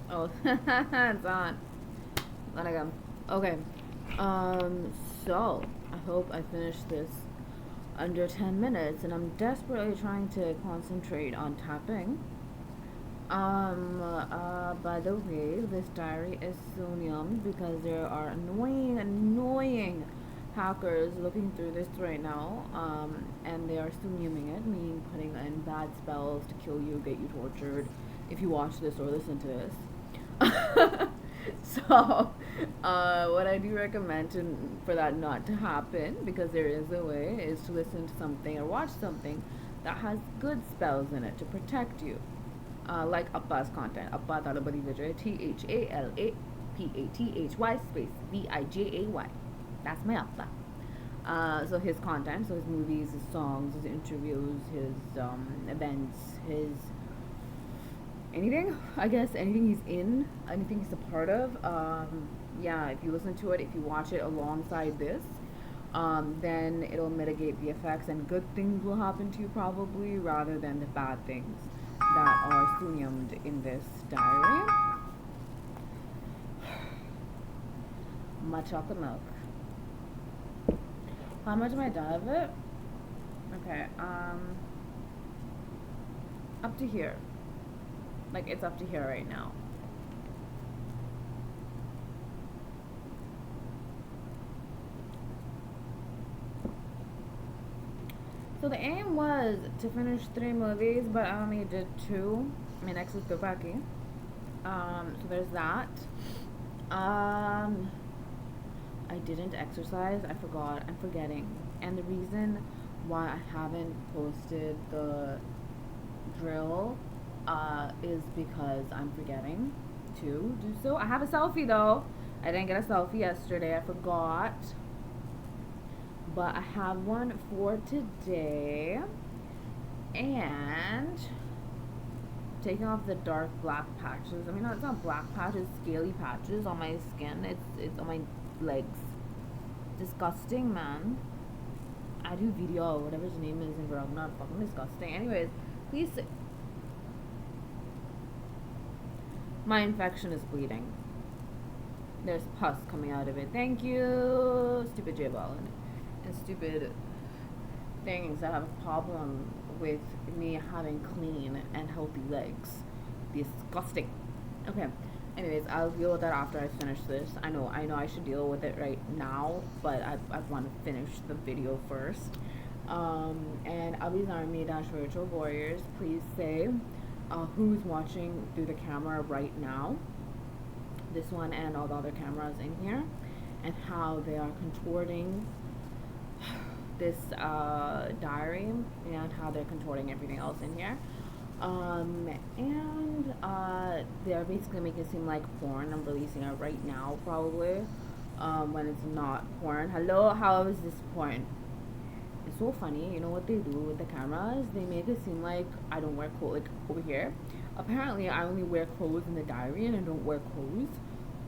Oh, it's on. Let it go. Okay. So I hope I finish this under 10 minutes, and I'm desperately trying to concentrate on tapping. By the way, this diary is sunniyamed because there are annoying hackers looking through this right now. And they are sunniyaming it, meaning putting in bad spells to kill you, get you tortured, if you watch this or listen to this. So, what I do recommend for that not to happen, because there is a way, is to listen to something or watch something that has good spells in it to protect you. Like Appa's content. Appa Talabadi Vijay, THALAPATHY space VIJAY. That's my Appa. So his content, so his movies, his songs, his interviews, his events, his anything, I guess, anything he's in, anything he's a part of. Yeah, if you listen to it, if you watch it alongside this, then it'll mitigate the effects and good things will happen to you probably rather than the bad things that are sunniyamed in this diary. My chocolate milk. How much am I done of it? Okay, up to here. Like, it's up to here right now. So the aim was to finish 3 movies, but I only did 2. My next is Gopaki. So there's that. I didn't exercise. I forgot. I'm forgetting. And the reason why I haven't posted the drill is because I'm forgetting to do so. I have a selfie though. I didn't get a selfie yesterday. I forgot. But I have one for today. And taking off the dark black patches. I mean, no, it's not black patches, scaly patches on my skin. It's on my legs. Disgusting, man. I do video, whatever his name is in Verona. Not fucking disgusting. Anyways, please. My infection is bleeding. There's pus coming out of it. Thank you, stupid J-ball and stupid things that have a problem with me having clean and healthy legs. Disgusting. Okay. Anyways, I'll deal with that after I finish this. I know I should deal with it right now, but I want to finish the video first. And Abhi's Army Dash Virtual Warriors, please say who's watching through the camera right now. This one and all the other cameras in here, and how they are contorting this diary and how they're contorting everything else in here. And they're basically making it seem like porn. I'm releasing it right now, probably, when it's not porn. Hello, how is this porn? It's so funny. You know what they do with the cameras? They make it seem like I don't wear clothes. Like over here, apparently I only wear clothes in the diary and I don't wear clothes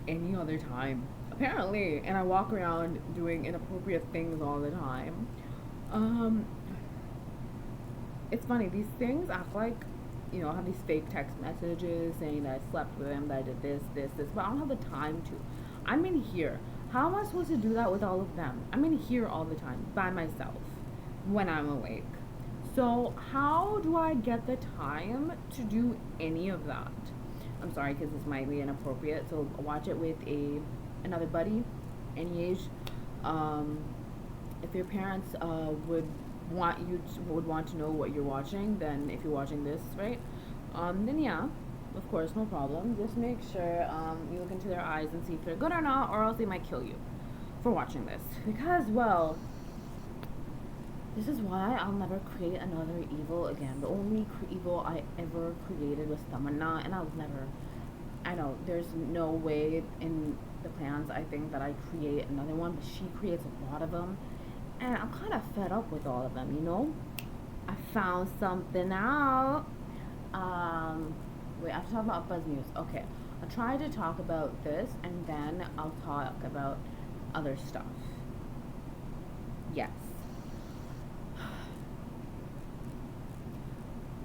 any other time. Apparently, and I walk around doing inappropriate things all the time. It's funny. These things act like, you know, I have these fake text messages saying that I slept with him, that I did this, but I don't have the time to. I'm in here. How am I supposed to do that with all of them? I'm in here all the time by myself when I'm awake. So how do I get the time to do any of that? I'm sorry, because this might be inappropriate. So watch it with another buddy, any age. If your parents would want to know what you're watching, then if you're watching this, right? Then yeah, of course, no problem. Just make sure you look into their eyes and see if they're good or not, or else they might kill you for watching this. Because, well, this is why I'll never create another evil again. The only evil I ever created was Tamanna, and I know there's no way in the plans, I think, that I create another one, but she creates a lot of them. And I'm kind of fed up with all of them, you know? I found something out. Wait, I have to talk about Buzz News. Okay. I'll try to talk about this, and then I'll talk about other stuff. Yes.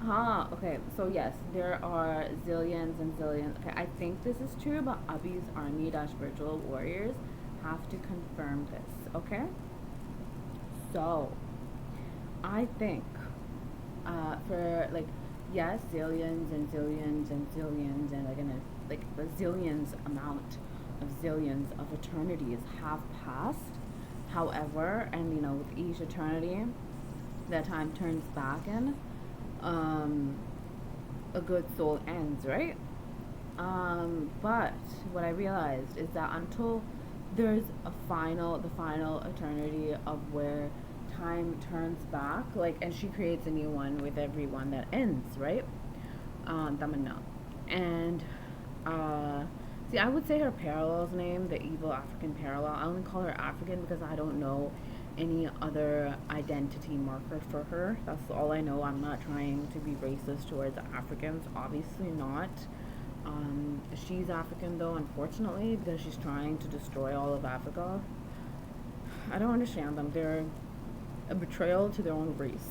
Okay, so yes, there are zillions and zillions. Okay, I think this is true, but Abhi's army dash virtual warriors have to confirm this, okay? So, I think for like, yes, zillions and zillions and zillions and like a zillions amount of zillions of eternities have passed. However, and with each eternity, that time turns back in. Um, a good soul ends, right? But what I realized is that until there's the final eternity of where time turns back, like, and she creates a new one with every one that ends, right? Tamanna. And, see, I would say her parallel's name, the evil African parallel. I only call her African because I don't know any other identity marker for her. That's all I know. I'm not trying to be racist towards Africans, obviously not. She's African though, unfortunately, because she's trying to destroy all of Africa. I don't understand them. They're a betrayal to their own race.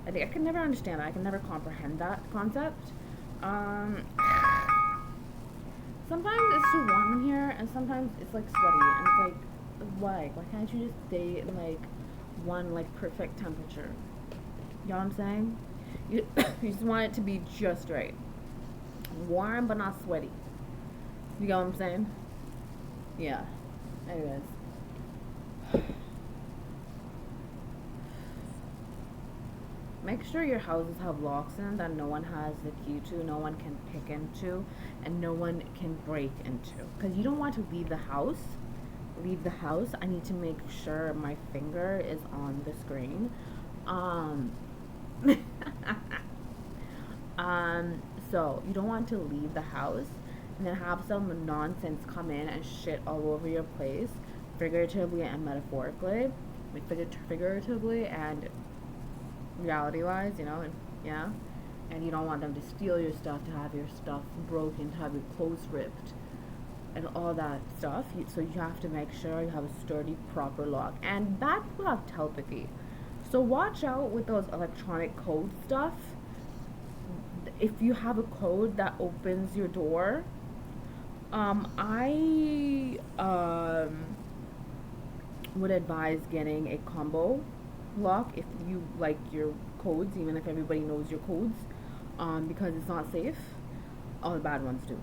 I can never understand that. I can never comprehend that concept. Um, Sometimes it's too warm in here, and sometimes it's like sweaty, and it's like, why? Why can't you just stay in like one like perfect temperature? You know what I'm saying? You, you just want it to be just right, warm but not sweaty. You know what I'm saying? Yeah. Anyways, make sure your houses have locks in that no one has the key to, no one can pick into, and no one can break into. Because you don't want to leave the house. I need to make sure my finger is on the screen. Um, so you don't want to leave the house and then have some nonsense come in and shit all over your place, figuratively and metaphorically, like figuratively and reality wise, and yeah. And you don't want them to steal your stuff, to have your stuff broken, to have your clothes ripped, and all that stuff. So you have to make sure you have a sturdy, proper lock. And bad people have telepathy. So watch out with those electronic code stuff. If you have a code that opens your door, I would advise getting a combo lock if you like your codes, even if everybody knows your codes, because it's not safe. All the bad ones do,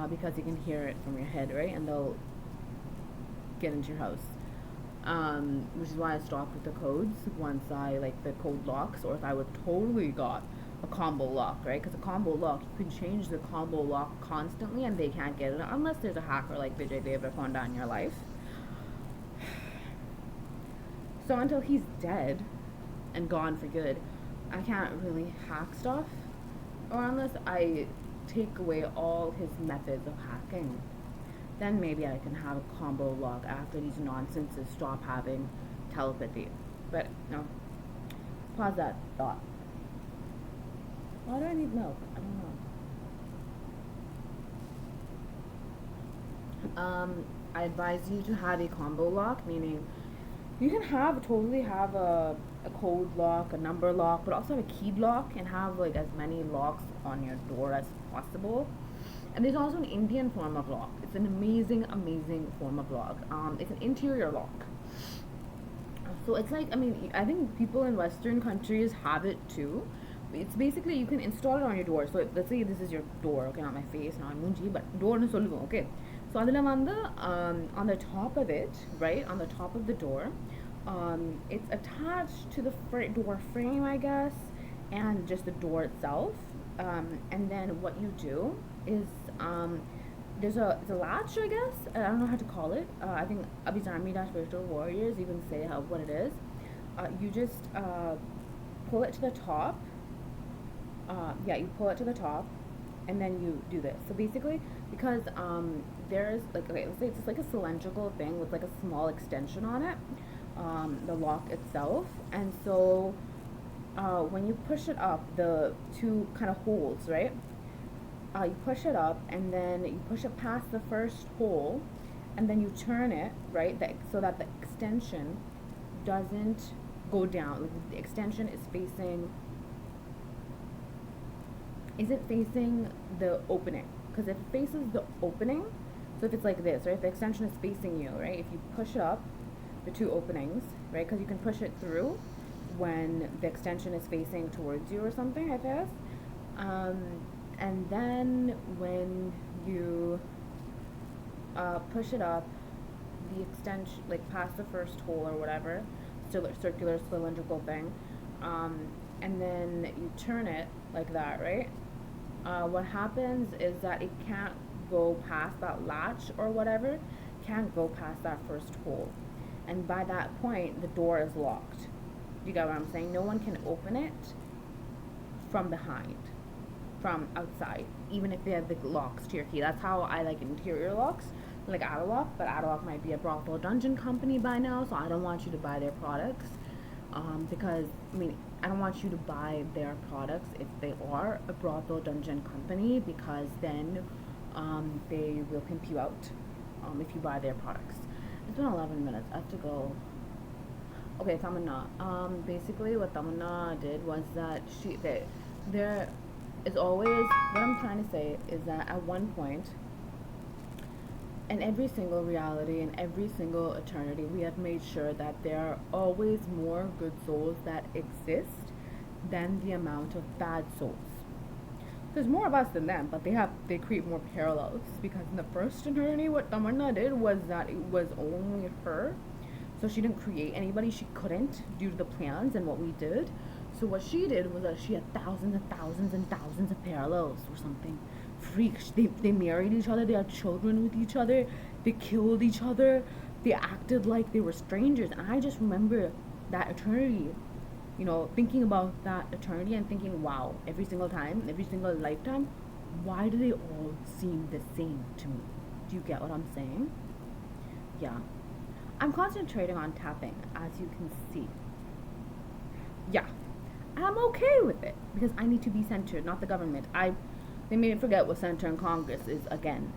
because you can hear it from your head, right? And they'll get into your house. Which is why I stopped with the codes once I like the code locks, or if I would totally got a combo lock, right? Because a combo lock, you can change the combo lock constantly, and they can't get it unless there's a hacker like Vijay Deverakonda in your life. So until he's dead and gone for good, I can't really hack stuff, or unless I take away all his methods of hacking. Then maybe I can have a combo lock after these nonsenses stop having telepathy. But no, pause that thought. Why do I need milk? I don't know. I advise you to have a combo lock, meaning you can totally have a code lock, a number lock, but also have a keyed lock, and have like as many locks on your door as possible. And there's also an Indian form of lock. It's an amazing, amazing form of lock. It's an interior lock. So it's like, I think people in Western countries have it too. It's basically, you can install it on your door. So let's say this is your door, okay, not my face, not munji, but door nu solluvom, okay. So adula on the top of it, right, on the top of the door, it's attached to the door frame, I guess, and just the door itself. And then what you do is, there's a latch, I guess. I don't know how to call it. I think Abhizarmi dash Virtual Warriors even say what it is. You just pull it to the top. You pull it to the top, and then you do this. So basically, because there's like, okay, let's say it's just like a cylindrical thing with like a small extension on it, the lock itself, and so when you push it up, the two kind of holes, right? You push it up, and then you push it past the first hole, and then you turn it, right, so that the extension doesn't go down. Like the extension is facing is it facing the opening? Because if it faces the opening, so if it's like this, right, if the extension is facing you, right, if you push up the two openings, right, because you can push it through when the extension is facing towards you or something, I guess. And then when you push it up, the extension, like past the first hole or whatever, still circular cylindrical thing, and then you turn it like that, right? What happens is that it can't go past that latch or whatever, can't go past that first hole. And by that point, the door is locked. You get what I'm saying? No one can open it from behind, from outside, even if they have the locks to your key. That's how I like interior locks, like Adalock, but Adalock might be a brothel dungeon company by now, so I don't want you to buy their products. Because, I mean, I don't want you to buy their products if they are a brothel dungeon company, because then they will pimp you out if you buy their products. It's been 11 minutes. I have to go. Okay, Tamanna. Basically, what Tamanna did was that there is always, what I'm trying to say is that at one point, in every single reality, in every single eternity, we have made sure that there are always more good souls that exist than the amount of bad souls. There's more of us than them, but they create more parallels, because in the first eternity, what Tamanna did was that it was only her, so she didn't create anybody. She couldn't, due to the plans and what we did. So what she did was that she had thousands and thousands and thousands of parallels or something. Freaks. They married each other. They had children with each other. They killed each other. They acted like they were strangers. And I just remember that eternity, thinking about that eternity and thinking, wow, every single time, every single lifetime, why do they all seem the same to me? Do you get what I'm saying? Yeah. I'm concentrating on tapping, as you can see. Yeah. I'm okay with it, because I need to be centered, not the government. They made me forget what center and Congress is again.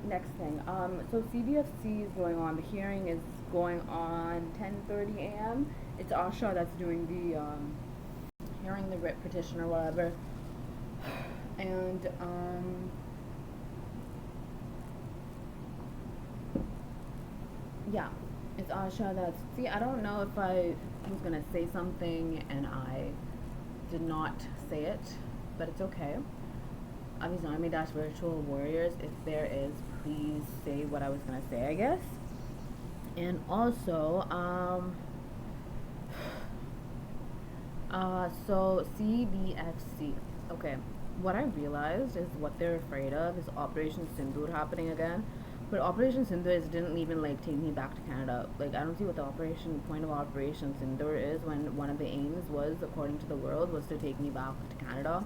Next thing. So CBFC is going on. The hearing is going on 10:30 a.m. It's Asha that's doing the hearing the writ petition or whatever. And yeah, it's Asha that's. See, I don't know if I was gonna say something and I did not say it, but it's okay. Obviously, I made that virtual warriors. If there is, please say what I was gonna say, I guess. And also, so CBFC. Okay, what I realized is what they're afraid of is Operation Sindoor happening again. But Operation Sindoor didn't even like take me back to Canada. Like, I don't see what the point of Operation Sindoor is, when one of the aims was, according to the world, was to take me back to Canada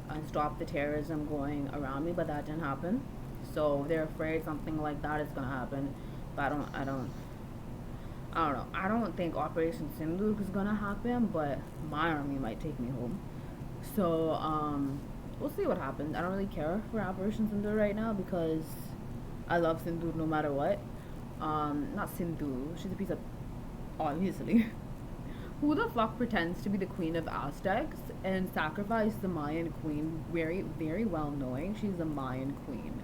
and stop the terrorism going around me. But that didn't happen. So they're afraid something like that is gonna happen. But I don't know. I don't think Operation Sindoor is gonna happen, but my army might take me home. So we'll see what happens. I don't really care for Operation Sindoor right now, because I love Sindoor no matter what. Not Sindoor. She's a piece of, obviously. Who the fuck pretends to be the queen of Aztecs and sacrifice the Mayan queen, very, very well knowing she's a Mayan queen?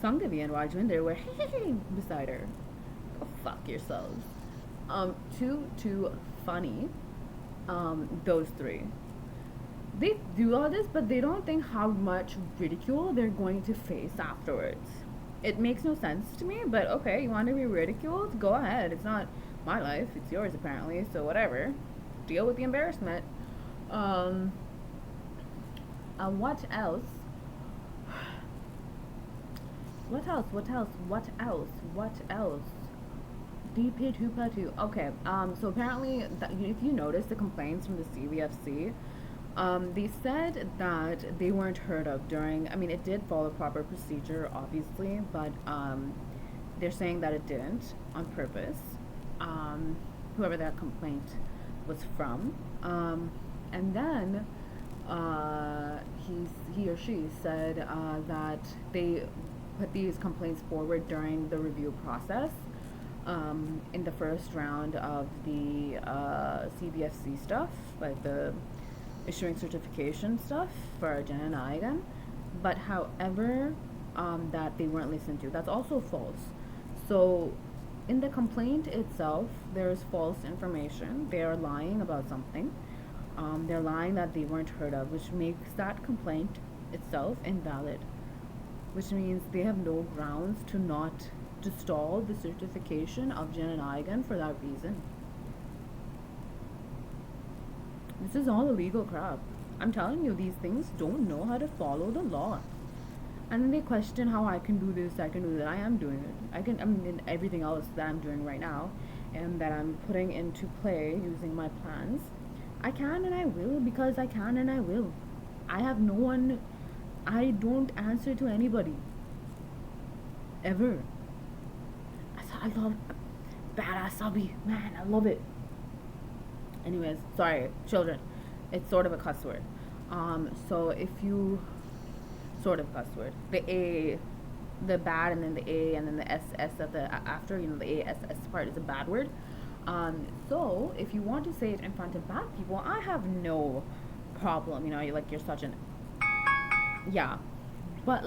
Sangavi and Rajwinder were beside her. Go fuck yourselves. Too funny. Those three. They do all this, but they don't think how much ridicule they're going to face afterwards. It makes no sense to me, but okay, you want to be ridiculed? Go ahead. It's not my life, it's yours apparently, so whatever. Deal with the embarrassment. What else? What else? DP2 Okay, so apparently, if you notice the complaints from the CVFC, they said that they weren't heard of during, I mean, it did follow proper procedure, obviously, but they're saying that it didn't on purpose. Whoever that complaint was from. And then he or she said that they put these complaints forward during the review process. In the first round of the CBFC stuff, like the issuing certification stuff for jananayagan, but however, that they weren't listened to. That's also false. So in the complaint itself, there's false information. They are lying about something. They're lying that they weren't heard of, which makes that complaint itself invalid, which means they have no grounds to stall the certification of jananayagan for that reason. This is all illegal crap. I'm telling you, these things don't know how to follow the law. And then they question how I can do this, I can do that. I am doing it. I mean, everything else that I'm doing right now and that I'm putting into play using my plans, I can and I will, because I can and I will. I have no one, I don't answer to anybody. Ever. I love badass subby. Man, I love it. Anyways, sorry, children. It's sort of a cuss word. So if you sort of cuss word. The bad, and then the A, and then the SS at the after, the ASS part is a bad word. So if you want to say it in front of bad people, I have no problem. You're such an, yeah, but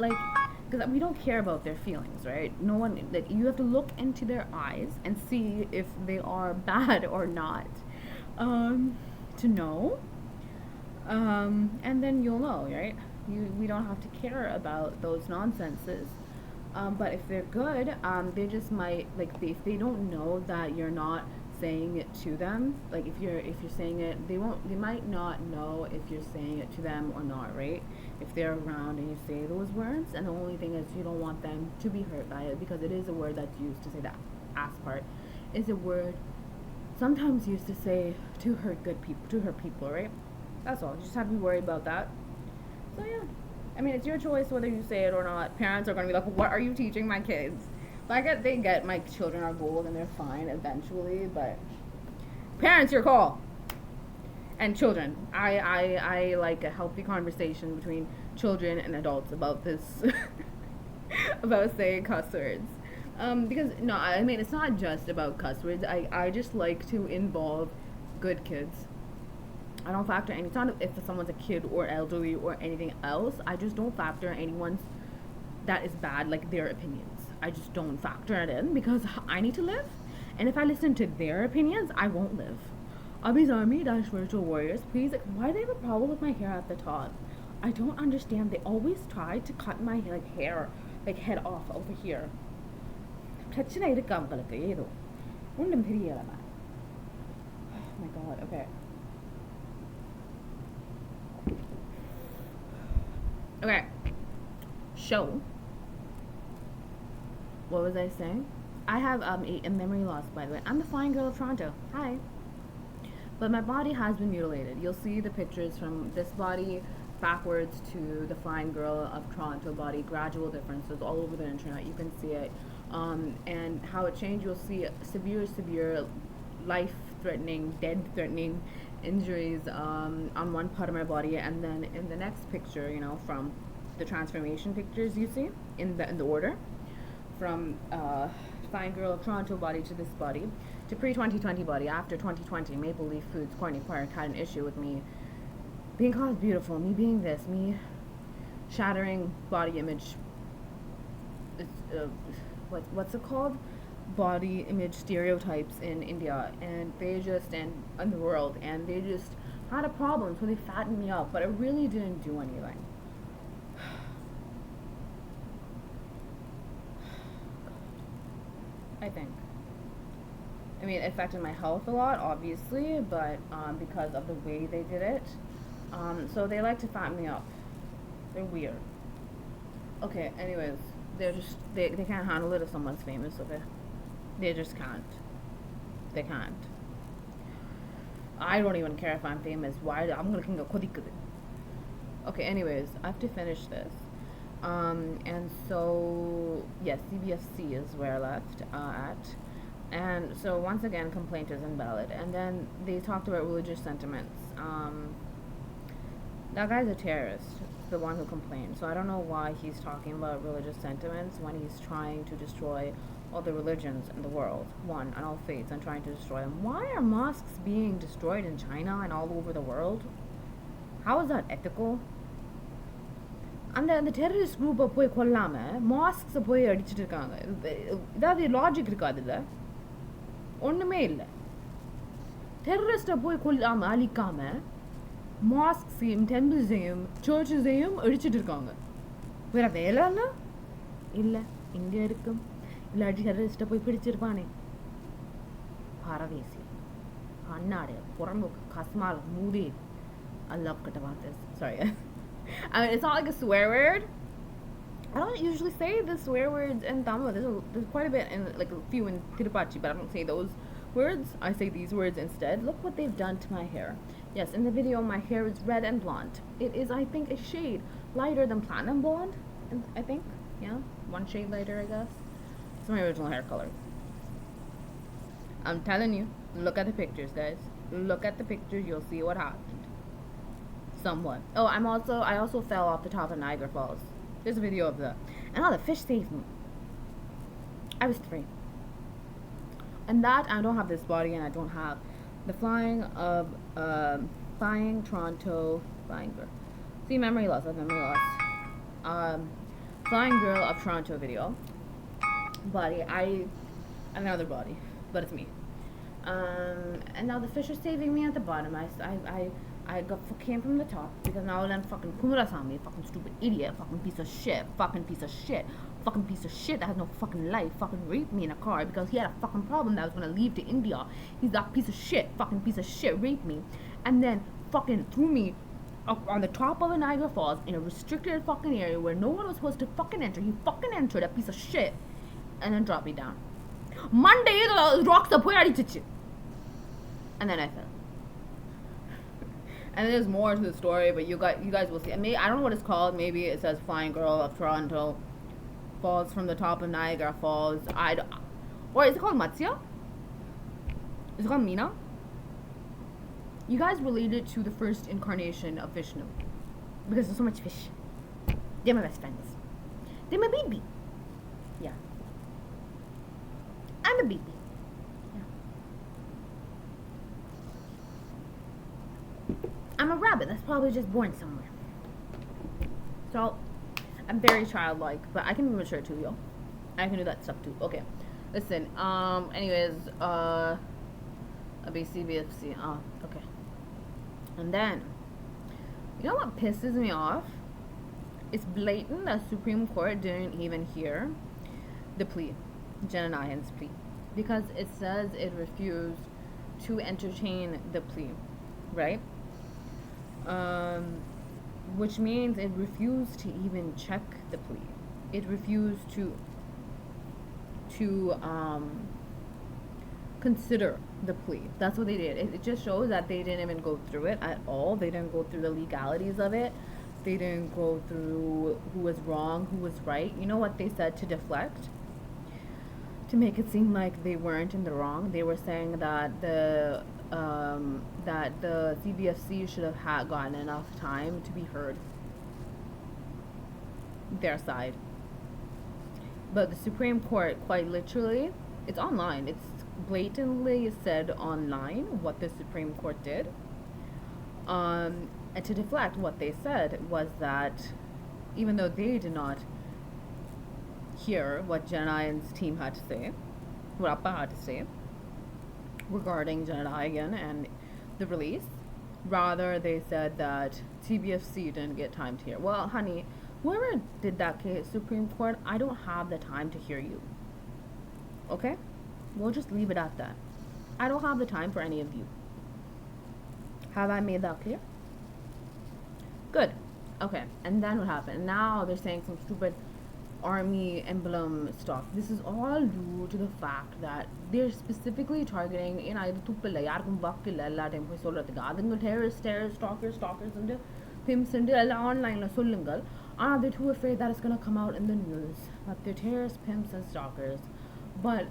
because we don't care about their feelings, right? No one, you have to look into their eyes and see if they are bad or not, to know, and then you'll know, right? We don't have to care about those nonsenses. But if they're good, they just might, if they don't know that you're not saying it to them, if you're saying it, they might not know if you're saying it to them or not, right? If they're around and you say those words, and the only thing is you don't want them to be hurt by it, because it is a word that's used to say that ass part is a word sometimes used to say to hurt people, right? That's all. You just have to be worried about that. So yeah, I mean, it's your choice whether you say it or not. Parents are going to be like, what are you teaching my kids? But they get my children are gold and they're fine eventually, but parents, your call. And children, I like a healthy conversation between children and adults about this, about saying cuss words. Because, no, I mean, it's not just about cuss words. I just like to involve good kids. I don't factor any. It's not if someone's a kid or elderly or anything else. I just don't factor anyone's that is bad, their opinions. I just don't factor it in, because I need to live. And if I listen to their opinions, I won't live. Abhi's Army - Spiritual Warriors, please. Why do they have a problem with my hair at the top? I don't understand. They always try to cut my hair, head off over here. பிரச்சனை இருக்கு அவங்களுக்கு ஏதோ ஒன்றும் தெரியல. Oh my god, okay. Okay. Show. What was I saying? I have a memory loss, by the way. I'm the flying girl of Toronto. Hi. But my body has been mutilated. You'll see the pictures from this body backwards to the flying girl of Toronto body. Gradual differences all over the internet. You can see it. And how it changed. You'll see severe, life-threatening, death-threatening injuries on one part of my body, and then in the next picture, from the transformation pictures you see in the order, from fine girl of Toronto body to this body to pre-2020 body. After 2020, Maple Leaf Foods, Courtney Park had an issue with me being called beautiful, me being this, me shattering body image. What's it called? Body image stereotypes in India, and they just in the world, and they just had a problem, so they fattened me up, but it really didn't do anything. I think. I mean, it affected my health a lot, obviously, but because of the way they did it. So they like to fatten me up. They're weird. Okay, anyways, they can't handle it if someone's famous, okay? They just can't. They can't. I don't even care if I'm famous. Why? I'm gonna kinga kodikudu. Okay, anyways, I have to finish this. And so, yes, CBSC is where I left at. And so, once again, complaint is invalid. And then they talked about religious sentiments. That guy's a terrorist, the one who complained. So I don't know why he's talking about religious sentiments when he's trying to destroy all the religions in the world, and all faiths, and trying to destroy them. Why are mosques being destroyed in China and all over the world? How is that ethical? அந்த terrorist குரூப்பை போய் கொல்லாமல் மாஸ்க்ஸை போய் அடிச்சுட்டு இருக்காங்க. ஏதாவது logic இருக்கா அதில்? ஒன்றுமே இல்லை. டெரரிஸ்ட்டை போய் கொல்லாமல் அழிக்காமல் மாஸ்க்ஸையும் டெம்பிள்ஸையும் சர்ச்சஸையும் அடிச்சுட்டு இருக்காங்க. வேற வேலைன்னா இல்லை, இங்கே இருக்கும். இல்லாட்டி டெரரிஸ்ட்டை போய் பிடிச்சிருப்பானே. பரதேசி அண்ணாடைய புறம்போக்கு கஸ்மால் மூடி. I love cut about this. Sorry. I mean, it's not like a swear word. I don't usually say the swear words in Tamil. There's quite a bit in, like, a few in Tirupachi, but I don't say those words. I say these words instead. Look what they've done to my hair. Yes, in the video, my hair is red and blonde. It is, I think, a shade lighter than platinum blonde. I think, yeah, one shade lighter, I guess. It's my original hair color. I'm telling you, look at the pictures, guys. Look at the pictures. You'll see what happened. Somewhat. Oh, I also fell off the top of Niagara Falls. There's a video of that. And the fish saved me. I was 3. And that, I don't have this body, and I don't have the flying Toronto, flying girl. See, memory loss. Flying girl of Toronto video. Body, another body, but it's me. And now the fish are saving me at the bottom. I came from the top because now then fucking Kumurasamy, fucking stupid idiot, fucking piece of shit that has no fucking life, fucking raped me in a car because he had a fucking problem that I was gonna leave to India. He's that piece of shit, raped me, and then fucking threw me up on the top of a Niagara Falls in a restricted fucking area where no one was supposed to fucking enter. He fucking entered, a piece of shit, and then dropped me down. Monday, the rocks up where and then I fell. And there's more to the story, but you guys will see. I don't know what it's called. Maybe it says Flying Girl of Toronto falls from the top of Niagara Falls. Or is it called Matsya? Is it called Meena? You guys related to the first incarnation of Vishnu because there's so much fish. They're my best friends. They're my baby. Yeah. I'm a baby. I'm a rabbit that's probably just born somewhere. So, I'm very childlike, but I can be mature too, yo. I can do that stuff too. Okay. Listen, anyways, BCBFC, okay. And then, you know what pisses me off? It's blatant that Supreme Court didn't even hear the plea, Jananayan's plea, because it says it refused to entertain the plea, right? Which means it refused to even check the plea. It refused to consider the plea. That's what they did. It just shows that they didn't even go through it at all. They didn't go through the legalities of it. They didn't go through who was wrong, who was right. You know what they said to deflect? To make it seem like they weren't in the wrong. They were saying that the CBFC should have gotten enough time to be heard their side. But the Supreme Court, quite literally, it's online. It's blatantly said online what the Supreme Court did. And to deflect, what they said was that even though they did not hear what Jananayan's team had to say, what Appa had to say, regarding Jananayan and the release. Rather, they said that TBFC didn't get time to hear. Well, honey, whoever did that case, Supreme Court, I don't have the time to hear you. Okay? We'll just leave it at that. I don't have the time for any of you. Have I made that clear? Good. Okay. And then what happened? Now they're saying some stupid army emblem stuff. This is all due to the fact that they're specifically targeting terrorists, stalkers and pimps and online they're too afraid that it's going to come out in the news that they're terrorists, pimps and stalkers. But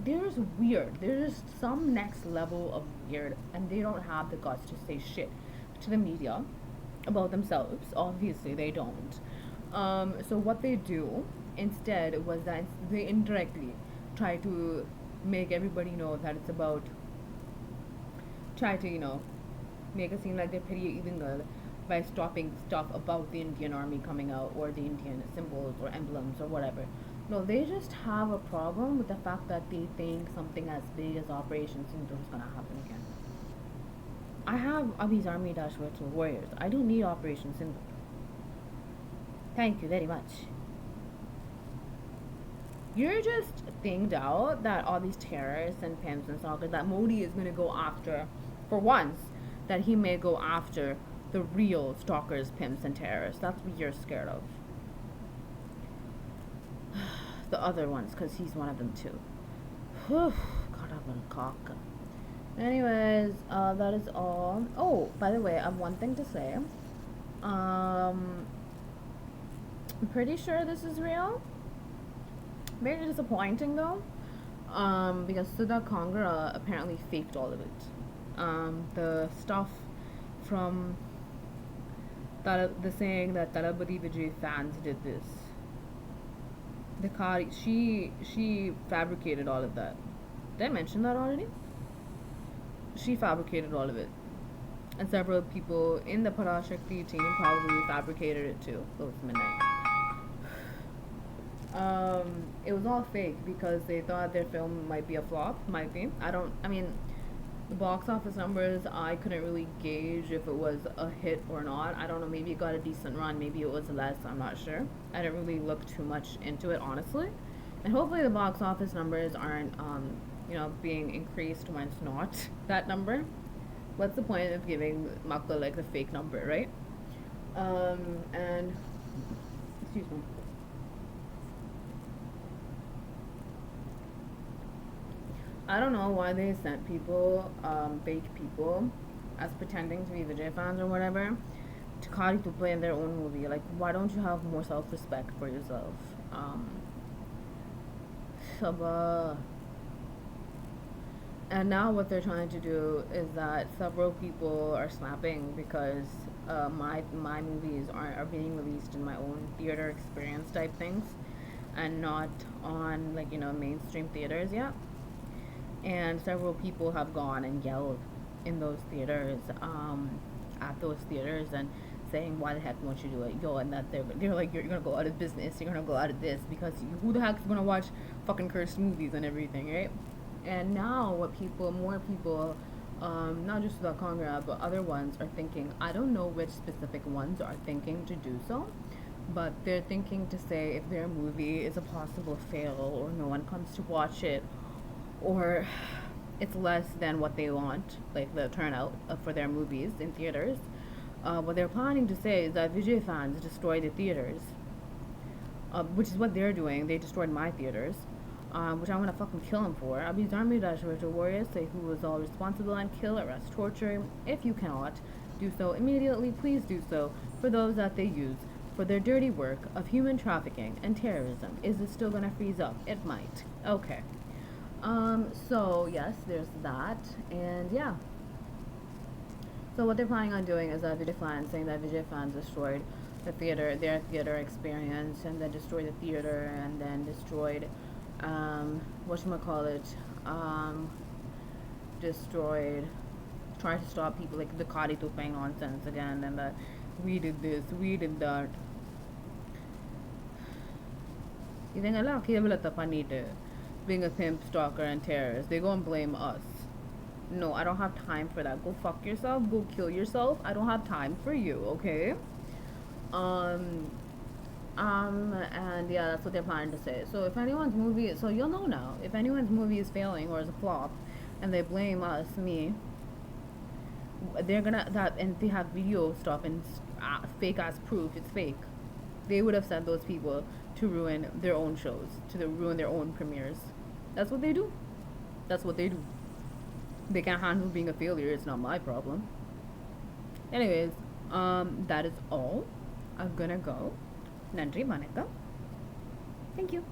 there's weird. There's some next level of weird, and they don't have the guts to say shit to the media about themselves. Obviously they don't. So what they do instead was that they indirectly try to make everybody know that it's about, try to, make it seem like they're pretty illegal by stopping stuff about the Indian army coming out or the Indian symbols or emblems or whatever. No, they just have a problem with the fact that they think something as big as Operation Sindhu is gonna happen again. I have Abhi's Army Dash Virtual Warriors. I don't need Operation Sindhu. Thank you very much. You're just thinged out that all these terrorists and pimps and stalkers that Modi is gonna go after, for once, that he may go after the real stalkers, pimps, and terrorists. That's what you're scared of. The other ones, because he's one of them too. Whew, God, I'm gonna cock. Anyways, that is all. Oh, by the way, I have one thing to say. I'm pretty sure this is real. Very disappointing though, because Sudha Kangra apparently faked all of it. The stuff from the saying that Talabadi Vijay fans did this. The Kari, she fabricated all of that. Did I mention that already? She fabricated all of it, and several people in the Parashakti team probably fabricated it too. So it's midnight. It was all fake because they thought their film might be a flop. Might be. I mean, the box office numbers, I couldn't really gauge if it was a hit or not. I don't know. Maybe it got a decent run. Maybe it was less. I'm not sure. I didn't really look too much into it, honestly. And hopefully the box office numbers aren't, being increased when it's not that number. What's the point of giving Makka like the fake number, right? And excuse me. I don't know why they sent people, fake people, as pretending to be Vijay fans or whatever, to Kari to play in their own movie. Like, why don't you have more self-respect for yourself? And now what they're trying to do is that several people are snapping because my movies are being released in my own theater experience type things, and not on mainstream theaters yet. And several people have gone and yelled in those theaters, at those theaters, and saying, why the heck won't you do it, yo? And that they're like, you're gonna go out of business, you're gonna go out of this, because who the heck is gonna watch fucking cursed movies and everything, right? And now more people, not just the Congress, but other ones are thinking, I don't know which specific ones are thinking to do so, but they're thinking to say if their movie is a possible fail, or no one comes to watch it, or it's less than what they want, like the turnout for their movies in theaters. What they're planning to say is that Vijay fans destroy the theaters, which is what they're doing. They destroyed my theaters, which I'm gonna fucking kill them for. Abhi's Army Dash Virtual Warriors say who is all responsible, and kill, arrest, torture. If you cannot do so immediately, please do so for those that they use for their dirty work of human trafficking and terrorism. Is it still gonna freeze up? It might. Okay. So yes, there's that, and yeah. So what they're planning on doing is that Vijay fans saying that Vijay fans destroyed the theater, their theater experience, and then destroyed the theater, and then destroyed, destroyed, trying to stop people like the Kari Tupang nonsense again, and that we did this, we did that. Idengala kevalata panite. Being a pimp, stalker, and terrorist. They go and blame us. No, I don't have time for that. Go fuck yourself. Go kill yourself. I don't have time for you, okay? And yeah, that's what they're planning to say. So if anyone's movie, so you'll know now, if anyone's movie is failing or is a flop, and they blame us, me, they're gonna, and they have video stuff and fake ass proof it's fake. They would have sent those people to ruin their own shows, ruin their own premieres. That's what they do. That's what they do. They can't handle being a failure. It's not my problem. Anyways, that is all. I'm gonna go. Nandri Maneka. Thank you.